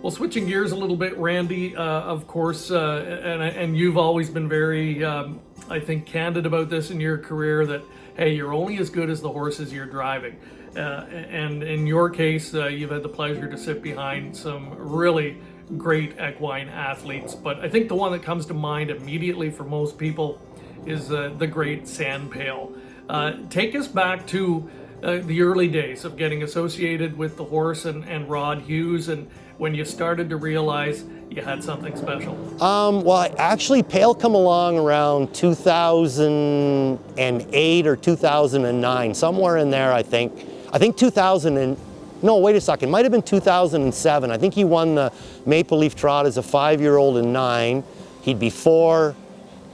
Well, switching gears a little bit, Randy, of course, and you've always been very, I think, candid about this in your career that, hey, you're only as good as the horses you're driving. And in your case, you've had the pleasure to sit behind some really great equine athletes. But I think the one that comes to mind immediately for most people is the great San Pail. Take us back to the early days of getting associated with the horse and Rod Hughes, and when you started to realize you had something special. Well, actually, Pail come along around 2008 or 2009, somewhere in there, I think. I think 2000 and, no, wait a second, might have been 2007. I think he won the Maple Leaf Trot as a 5-year-old in 9. He'd be 4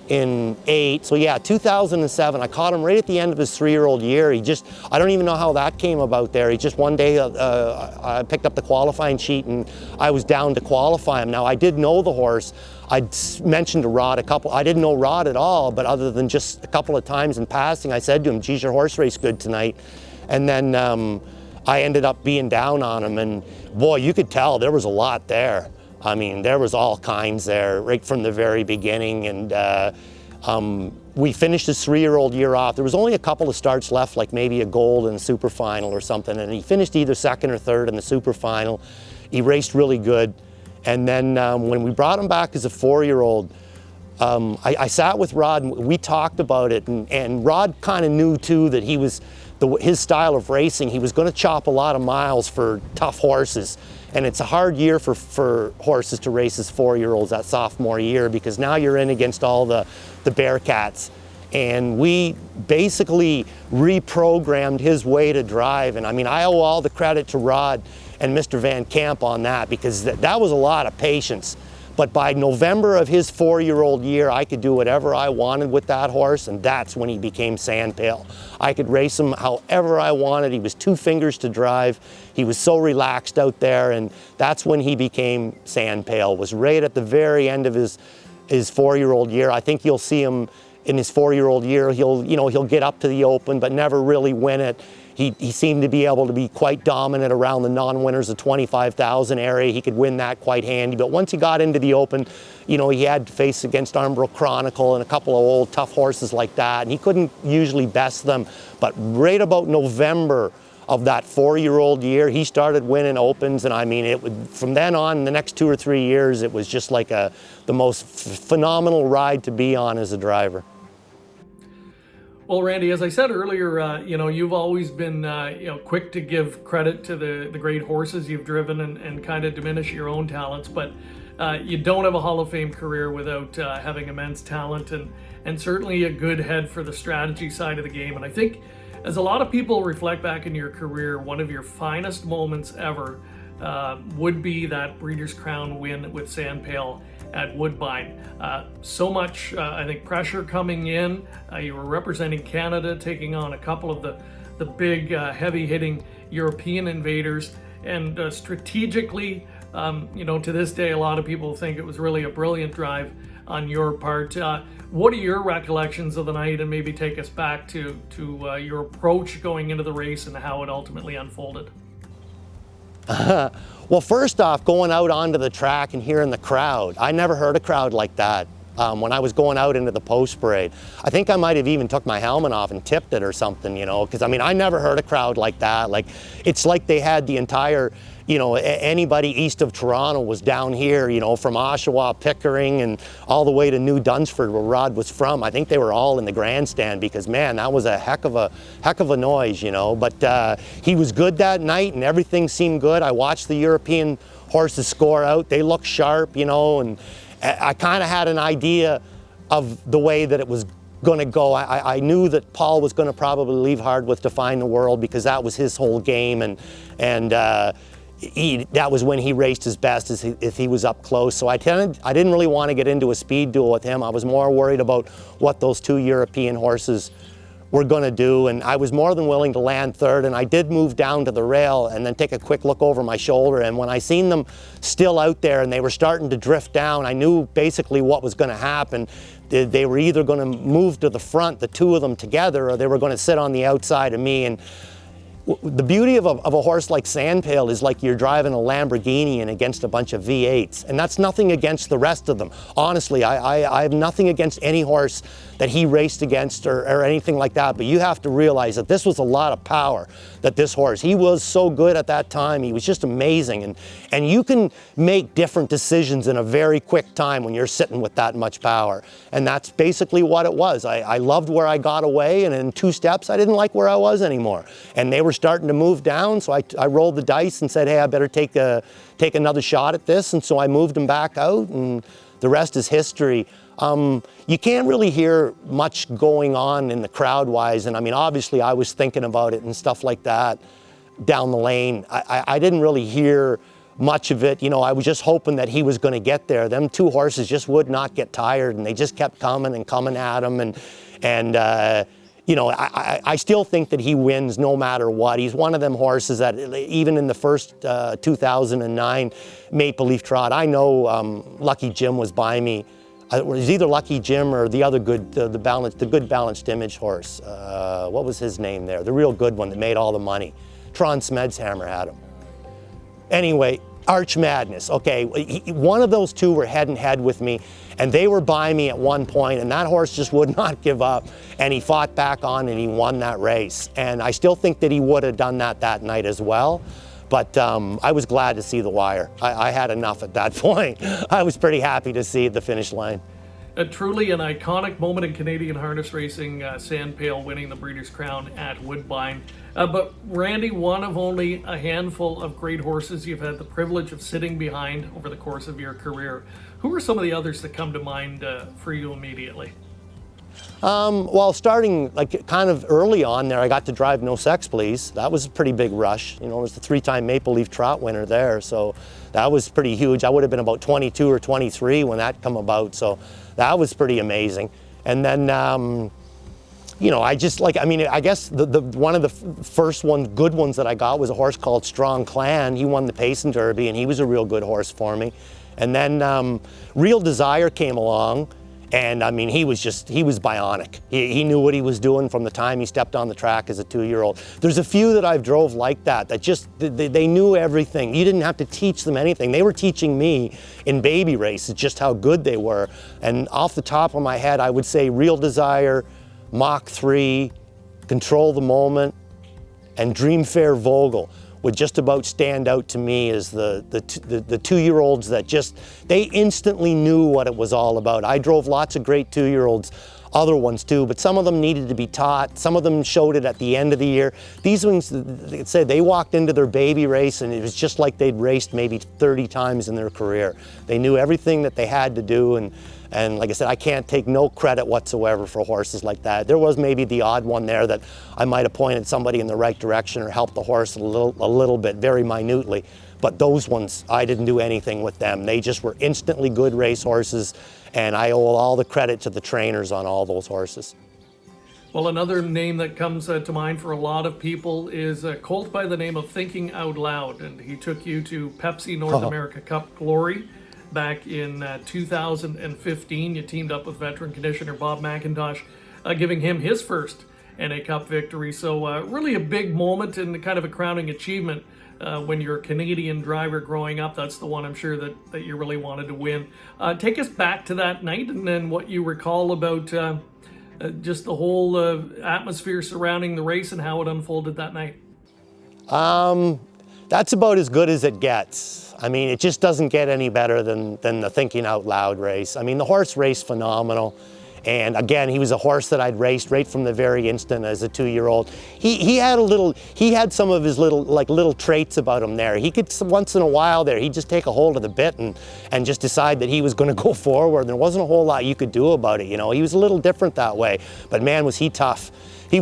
in 8, so yeah, 2007. I caught him right at the end of his 3-year-old year. He just, I don't even know how that came about there. He just one day, I picked up the qualifying sheet and I was down to qualify him. Now, I did know the horse. I'd mentioned to Rod I didn't know Rod at all, but other than just a couple of times in passing, I said to him, geez, your horse race good tonight. And then I ended up being down on him, and boy, you could tell there was a lot there. I mean, there was all kinds there right from the very beginning, and we finished his 3-year-old year off. There was only a couple of starts left, like maybe a gold and a super final or something, and he finished either 2nd or 3rd in the super final. He raced really good, and then when we brought him back as a 4-year-old, I sat with Rod and we talked about it, and Rod kind of knew too that he was, his style of racing, he was going to chop a lot of miles for tough horses. And it's a hard year for horses to race as 4-year-olds that sophomore year, because now you're in against all the Bearcats. And we basically reprogrammed his way to drive. And I mean, I owe all the credit to Rod and Mr. Van Camp on that, because that was a lot of patience. But by November of his 4-year-old year, I could do whatever I wanted with that horse, and that's when he became San Pail. I could race him however I wanted. He was 2 fingers to drive. He was so relaxed out there, and that's when he became San Pail. Was right at the very end of his 4-year-old year. I think you'll see him in his 4-year-old year. He'll get up to the Open, but never really win it. He seemed to be able to be quite dominant around the non-winners of 25,000 area. He could win that quite handy. But once he got into the Open, he had to face against Armbrook Chronicle and a couple of old tough horses like that, and he couldn't usually best them. But right about November of that 4-year-old year, he started winning Opens, and I mean, from then on, the next 2 or 3 years, it was just like the most phenomenal ride to be on as a driver. Well, Randy, as I said earlier, you've always been, quick to give credit to the great horses you've driven and kind of diminish your own talents. But you don't have a Hall of Fame career without having immense talent and certainly a good head for the strategy side of the game. And I think as a lot of people reflect back in your career, one of your finest moments ever would be that Breeders' Crown win with San Pail at Woodbine. So much, I think, pressure coming in. You were representing Canada, taking on a couple of the big, heavy-hitting European invaders, and strategically, to this day, a lot of people think it was really a brilliant drive on your part. What are your recollections of the night, and maybe take us back to your approach going into the race and how it ultimately unfolded? Well, first off, going out onto the track and hearing the crowd, I never heard a crowd like that when I was going out into the post parade. I think I might have even took my helmet off and tipped it or something, because I mean, I never heard a crowd like that. Like, it's like they had the entire, anybody east of Toronto was down here, from Oshawa, Pickering, and all the way to New Dunsford, where Rod was from. I think they were all in the grandstand, because man, that was a heck of a noise, But he was good that night, and everything seemed good. I watched the European horses score out. They looked sharp, and I kind of had an idea of the way that it was going to go. I knew that Paul was going to probably leave Hardwicke to find the world, because that was his whole game, and that was when he raced his best, if he was up close. So I didn't really want to get into a speed duel with him. I was more worried about what those 2 European horses were going to do, and I was more than willing to land 3rd, and I did move down to the rail and then take a quick look over my shoulder, and when I seen them still out there and they were starting to drift down, I knew basically what was going to happen. They were either going to move to the front, the 2 of them together, or they were going to sit on the outside of me. And The beauty of a horse like San Pail is like you're driving a Lamborghini and against a bunch of V8s, and that's nothing against the rest of them. Honestly, I have nothing against any horse that he raced against or anything like that, but you have to realize that this was a lot of power that this horse, he was so good at that time, he was just amazing, and you can make different decisions in a very quick time when you're sitting with that much power, and that's basically what it was. I loved where I got away, and in 2 steps I didn't like where I was anymore, and they were starting to move down, so I rolled the dice and said, hey, I better take another shot at this, and so I moved them back out, and the rest is history. You can't really hear much going on in the crowd-wise, and I mean, obviously I was thinking about it and stuff like that down the lane. I didn't really hear much of it. You know, I was just hoping that he was going to get there. Them 2 horses just would not get tired, and they just kept coming and coming at him, and you know, I still think that he wins no matter what. He's one of them horses that even in the first 2009 Maple Leaf Trot, I know Lucky Jim was by me. It was either Lucky Jim or the other good, the good balanced image horse. What was his name there? The real good one that made all the money. Tron Smedshammer had him. Anyway, Arch Madness. Okay, one of those 2 were head and head with me, and they were by me at one point, and that horse just would not give up, and he fought back on and he won that race. And I still think that he would have done that night as well. But I was glad to see the wire. I had enough at that point. I was pretty happy to see the finish line. Truly an iconic moment in Canadian harness racing, San Pail winning the Breeders' Crown at Woodbine. But Randy, one of only a handful of great horses you've had the privilege of sitting behind over the course of your career. Who are some of the others that come to mind for you immediately? Well, starting like kind of early on there, I got to drive No Sex Please. That was a pretty big rush. You know, it was the 3-time Maple Leaf Trot winner there, so that was pretty huge. I would have been about 22 or 23 when that come about, so that was pretty amazing. And then, you know, I just like, I mean, I guess the one of the first good ones that I got was a horse called Strong Clan. He won the Payson Derby, and he was a real good horse for me. And then Real Desire came along. And I mean, he was bionic. He knew what he was doing from the time he stepped on the track as a 2-year-old. There's a few that I've drove like that just, they knew everything. You didn't have to teach them anything. They were teaching me in baby races just how good they were. And off the top of my head, I would say Real Desire, Mach 3, Control the Moment, and Dream Fair Vogel would just about stand out to me as the 2-year-olds that just, they instantly knew what it was all about. I drove lots of great 2-year-olds, other ones too, but some of them needed to be taught. Some of them showed it at the end of the year. These ones, they said they walked into their baby race and it was just like they'd raced maybe 30 times in their career. They knew everything that they had to do, and like I said, I can't take no credit whatsoever for horses like that. There was maybe the odd one there that I might have pointed somebody in the right direction or helped the horse a little bit, very minutely. But those ones, I didn't do anything with them. They just were instantly good race horses, and I owe all the credit to the trainers on all those horses. Well, another name that comes to mind for a lot of people is a colt by the name of Thinking Out Loud, and he took you to Pepsi North America Cup Glory. Back in 2015, you teamed up with veteran conditioner Bob McIntosh, giving him his first NA Cup victory. So really a big moment and kind of a crowning achievement when you're a Canadian driver growing up. That's the one I'm sure that you really wanted to win. Take us back to that night and then what you recall about just the whole atmosphere surrounding the race and how it unfolded that night. That's about as good as it gets. I mean, it just doesn't get any better than the Thinking Out Loud race. I mean, the horse raced phenomenal. And again, he was a horse that I'd raced right from the very instant as a 2-year-old. He had some of his little traits about him there. He could, once in a while there, he'd just take a hold of the bit and just decide that he was going to go forward. There wasn't a whole lot you could do about it, you know. He was a little different that way, but man, was he tough. He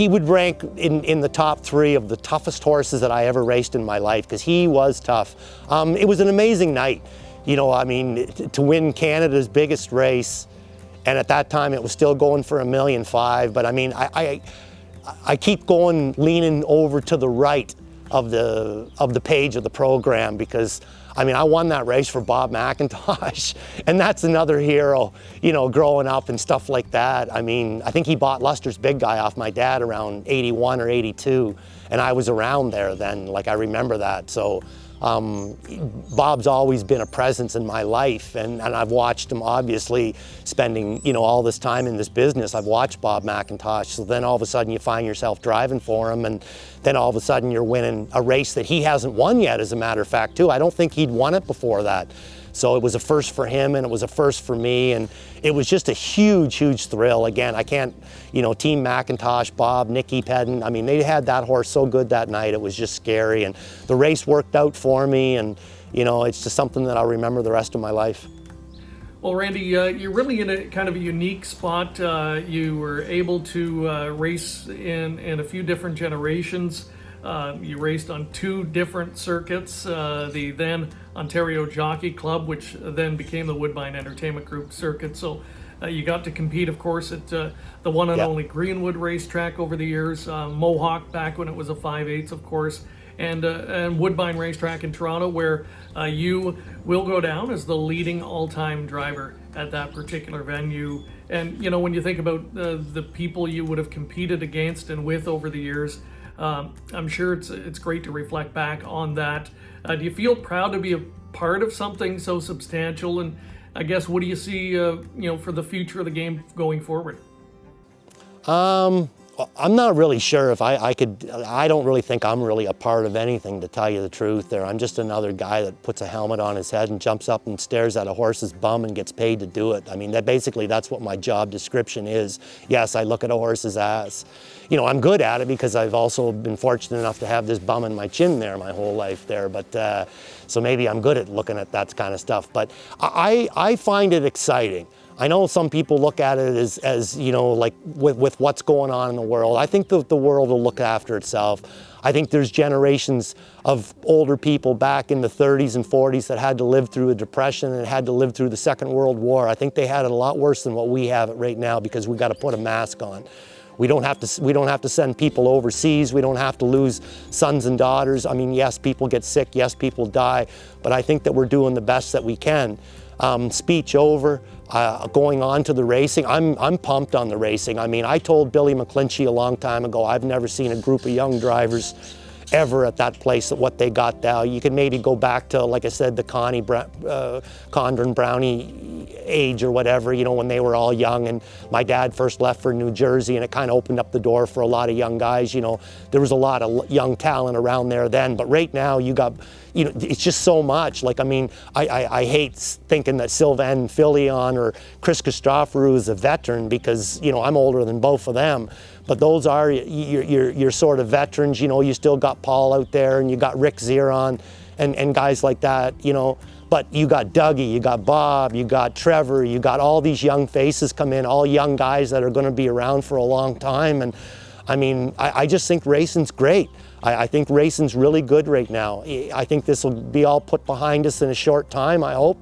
would rank in the top 3 of the toughest horses that I ever raced in my life, because he was tough. It was an amazing night. You know, I mean, to win Canada's biggest race, and at that time it was still going for $1.5 million. But I mean, I keep leaning over to the right of the page of the program, because I mean, I won that race for Bob McIntosh, and that's another hero, you know, growing up and stuff like that. I mean, I think he bought Luster's Big Guy off my dad around 81 or 82, and I was around there then, like I remember that. So Bob's always been a presence in my life, and I've watched him obviously spending, you know, all this time in this business. I've watched Bob McIntosh, so then all of a sudden you find yourself driving for him, and then all of a sudden you're winning a race that he hasn't won yet, as a matter of fact, too. I don't think he'd won it before that. So it was a first for him, and it was a first for me, and it was just a huge, huge thrill. Again, I can't, you know, Team McIntosh, Bob, Nicky Pedden, I mean, they had that horse so good that night, it was just scary, and the race worked out for me, and, you know, it's just something that I'll remember the rest of my life. Well, Randy, you're really in a kind of a unique spot. You were able to race in a few different generations. You raced on 2 different circuits, the then Ontario Jockey Club, which then became the Woodbine Entertainment Group circuit. So you got to compete, of course, at the one and only Greenwood racetrack over the years, Mohawk back when it was a 5/8, of course, and Woodbine Racetrack in Toronto, where you will go down as the leading all-time driver at that particular venue. And, you know, when you think about the people you would have competed against and with over the years, I'm sure it's great to reflect back on that. Do you feel proud to be a part of something so substantial? And I guess, what do you see, you know, for the future of the game going forward? I'm not really sure if I don't really think I'm really a part of anything, to tell you the truth there. I'm just another guy that puts a helmet on his head and jumps up and stares at a horse's bum and gets paid to do it. I mean, that's what my job description is. Yes, I look at a horse's ass. You know, I'm good at it because I've also been fortunate enough to have this bum in my chin there my whole life there. But so maybe I'm good at looking at that kind of stuff. But I find it exciting. I know some people look at it as you know, like with what's going on in the world. I think the world will look after itself. I think there's generations of older people back in the 30s and 40s that had to live through a depression and had to live through the Second World War. I think they had it a lot worse than what we have it right now, because we got to put a mask on. We don't have to send people overseas. We don't have to lose sons and daughters. I mean, yes, people get sick. Yes, people die. But I think that we're doing the best that we can. Speech over, going on to the racing. I'm pumped on the racing. I mean, I told Billy McClinchy a long time ago, I've never seen a group of young drivers ever at that place at what they got now. You can maybe go back to, like I said, the Condren Brownie age or whatever, you know, when they were all young, and my dad first left for New Jersey, and it kind of opened up the door for a lot of young guys. You know, there was a lot of young talent around there then, but right now you got, you know, it's just so much. Like, I mean, I hate thinking that Sylvain Filion or Chris Christoforou is a veteran, because, you know, I'm older than both of them. But those are your sort of veterans. You know, you still got Paul out there, and you got Rick Zeron and guys like that, you know. But you got Dougie, you got Bob, you got Trevor, you got all these young faces come in, all young guys that are going to be around for a long time. And I mean, I just think racing's great. I think racing's really good right now. I think this will be all put behind us in a short time, I hope.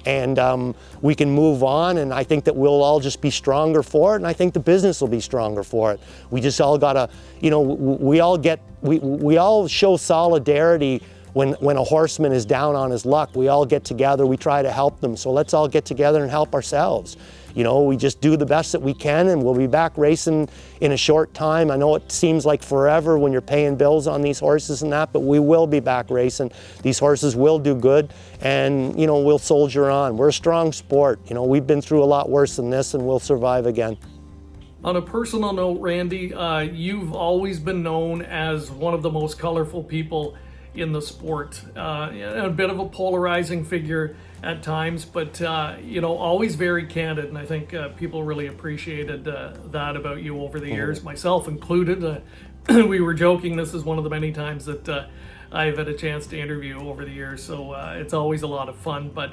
And we can move on, and I think that we'll all just be stronger for it, and I think the business will be stronger for it. We just all gotta, you know, we all show solidarity when a horseman is down on his luck. We all get together, we try to help them, so let's all get together and help ourselves. You know, we just do the best that we can, and we'll be back racing in a short time. I know it seems like forever when you're paying bills on these horses and that, but we will be back racing. These horses will do good, and, you know, we'll soldier on. We're a strong sport. You know, we've been through a lot worse than this, and we'll survive again. On a personal note, Randy, you've always been known as one of the most colorful people in the sport. A bit of a polarizing figure at times, but you know, always very candid, and I think people really appreciated that about you over the years, myself included. We were joking, this is one of the many times that I've had a chance to interview over the years, so it's always a lot of fun. But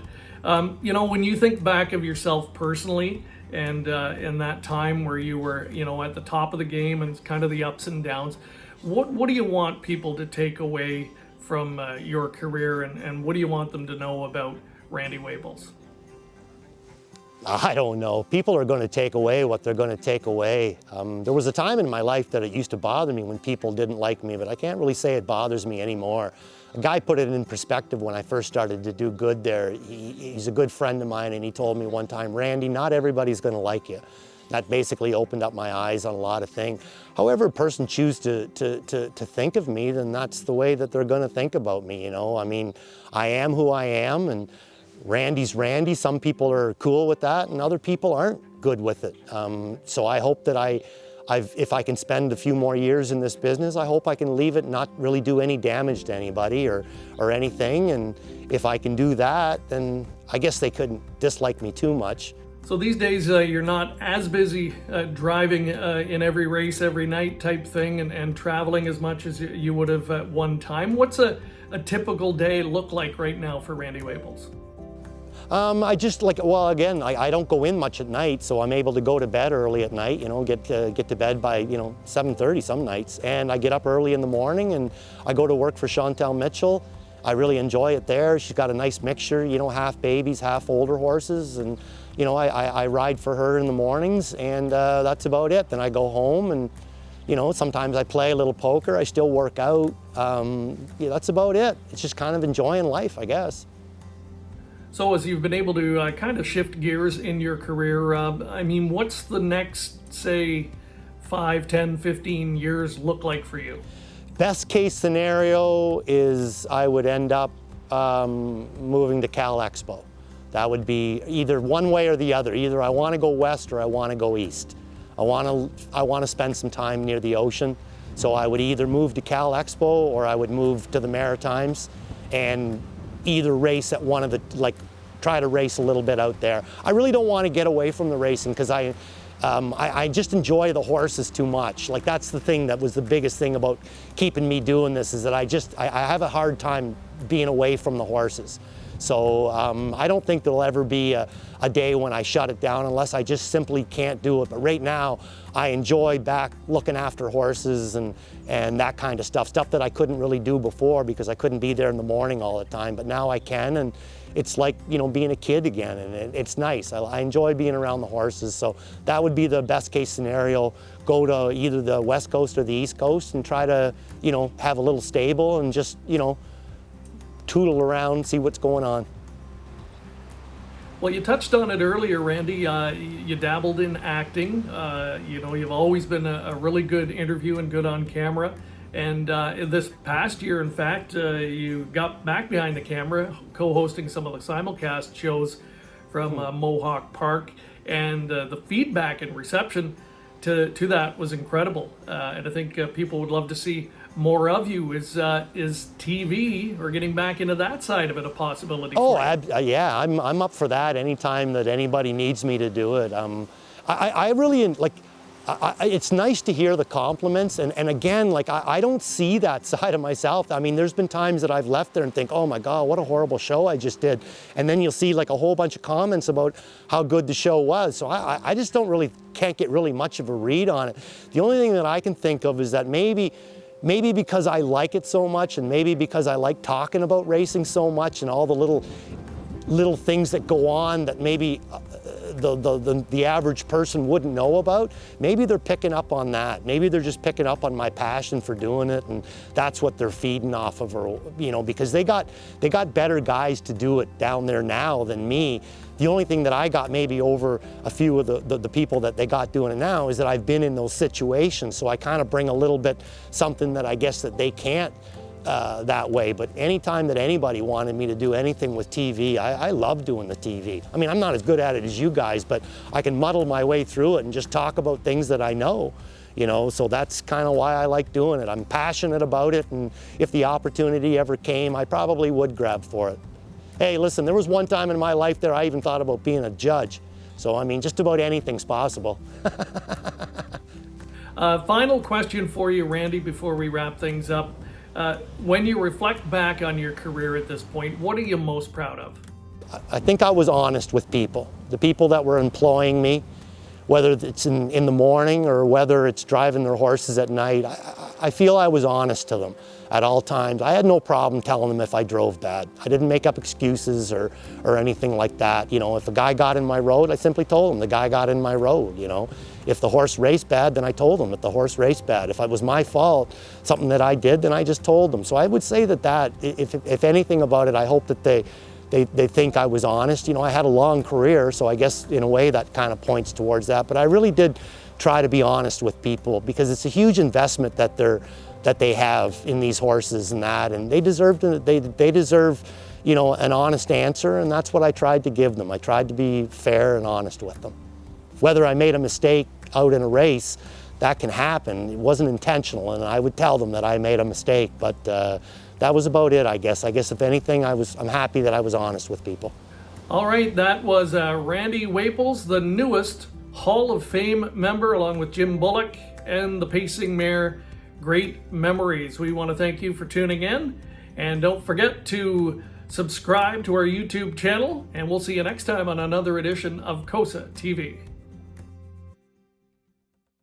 you know, when you think back of yourself personally, and in that time where you were, you know, at the top of the game and kind of the ups and downs, what do you want people to take away from your career, and what do you want them to know about Randy Waples? I don't know. People are going to take away what they're going to take away. There was a time in my life that it used to bother me when people didn't like me, but I can't really say it bothers me anymore. A guy put it in perspective when I first started to do good there. He's a good friend of mine, and he told me one time, Randy, not everybody's going to like you. That basically opened up my eyes on a lot of things. However a person chooses to think of me, then that's the way that they're going to think about me, you know. I mean, I am who I am, and Randy's Randy. Some people are cool with that, and other people aren't good with it. So I hope that if I can spend a few more years in this business, I hope I can leave it and not really do any damage to anybody or anything. And if I can do that, then I guess they couldn't dislike me too much. So these days you're not as busy driving in every race every night type thing and traveling as much as you would have at one time. What's a typical day look like right now for Randy Waples? I just well, again, I don't go in much at night, so I'm able to go to bed early at night, you know, get to bed by, 7:30 some nights. And I get up early in the morning and I go to work for Chantal Mitchell. I really enjoy it there. She's got a nice mixture, half babies, half older horses. And, I ride for her in the mornings, and that's about it. Then I go home and, sometimes I play a little poker. I still work out. That's about it. It's just kind of enjoying life, I guess. So as you've been able to kind of shift gears in your career, what's the next, say, 5, 10, 15 years look like for you? Best case scenario is I would end up moving to Cal Expo. That would be either one way or the other. Either I want to go west or I want to go east. I want to spend some time near the ocean. So I would either move to Cal Expo or I would move to the Maritimes and either race at one of the, try to race a little bit out there. I really don't want to get away from the racing because I just enjoy the horses too much. That's the thing that was the biggest thing about keeping me doing this, is that I have a hard time being away from the horses. So I don't think there'll ever be a day when I shut it down unless I just simply can't do it. But right now, I enjoy back looking after horses and that kind of stuff that I couldn't really do before because I couldn't be there in the morning all the time. But now I can, and it's like, being a kid again, and it's nice. I enjoy being around the horses. So that would be the best case scenario. Go to either the West Coast or the East Coast and try to, have a little stable and just, tootle around, see what's going on. Well, you touched on it earlier, Randy. You dabbled in acting. You've always been a really good interview and good on camera. And this past year, in fact, you got back behind the camera, co-hosting some of the simulcast shows from Mohawk Park. And the feedback and reception to that was incredible. And I think people would love to see more of you. Is TV or getting back into that side of it a possibility? Oh, yeah, I'm up for that anytime that anybody needs me to do it. I really it's nice to hear the compliments, and again, I don't see that side of myself. There's been times that I've left there and think, oh my God, what a horrible show I just did, and then you'll see a whole bunch of comments about how good the show was. So I just can't get really much of a read on it. The only thing that I can think of is that maybe because I like it so much, and maybe because I like talking about racing so much and all the little things that go on that maybe the average person wouldn't know about, maybe they're picking up on that. Maybe they're just picking up on my passion for doing it, and that's what they're feeding off of, or, because they got better guys to do it down there now than me. The only thing that I got maybe over a few of the people that they got doing it now is that I've been in those situations, so I kind of bring a little bit something that I guess that they can't that way. But anytime that anybody wanted me to do anything with TV, I love doing the TV. I'm not as good at it as you guys, but I can muddle my way through it and just talk about things that I know. So that's kind of why I like doing it. I'm passionate about it, and if the opportunity ever came, I probably would grab for it. Hey, listen, there was one time in my life there I even thought about being a judge. So, just about anything's possible. Final question for you, Randy, before we wrap things up. When you reflect back on your career at this point, what are you most proud of? I think I was honest with people. The people that were employing me, whether it's in the morning or whether it's driving their horses at night. I feel I was honest to them at all times. I had no problem telling them if I drove bad. I didn't make up excuses or anything like that. You know, if a guy got in my road, I simply told him the guy got in my road, you know. If the horse raced bad, then I told him that the horse raced bad. If it was my fault, something that I did, then I just told them. So I would say that if anything about it, I hope that they think I was honest. You know, I had a long career, so I guess in a way that kind of points towards that. But I really did try to be honest with people, because it's a huge investment that they have in these horses and that, and they deserve, you know, an honest answer, and that's what I tried to give them. I tried to be fair and honest with them. Whether I made a mistake out in a race, that can happen. It wasn't intentional, and I would tell them that I made a mistake, but that was about it, I guess. I guess if anything, I'm happy that I was honest with people. All right, that was Randy Waples, the newest Hall of Fame member, along with Jim Bullock and the pacing mare Great Memories. We want to thank you for tuning in, and don't forget to subscribe to our YouTube channel, and we'll see you next time on another edition of COSA TV.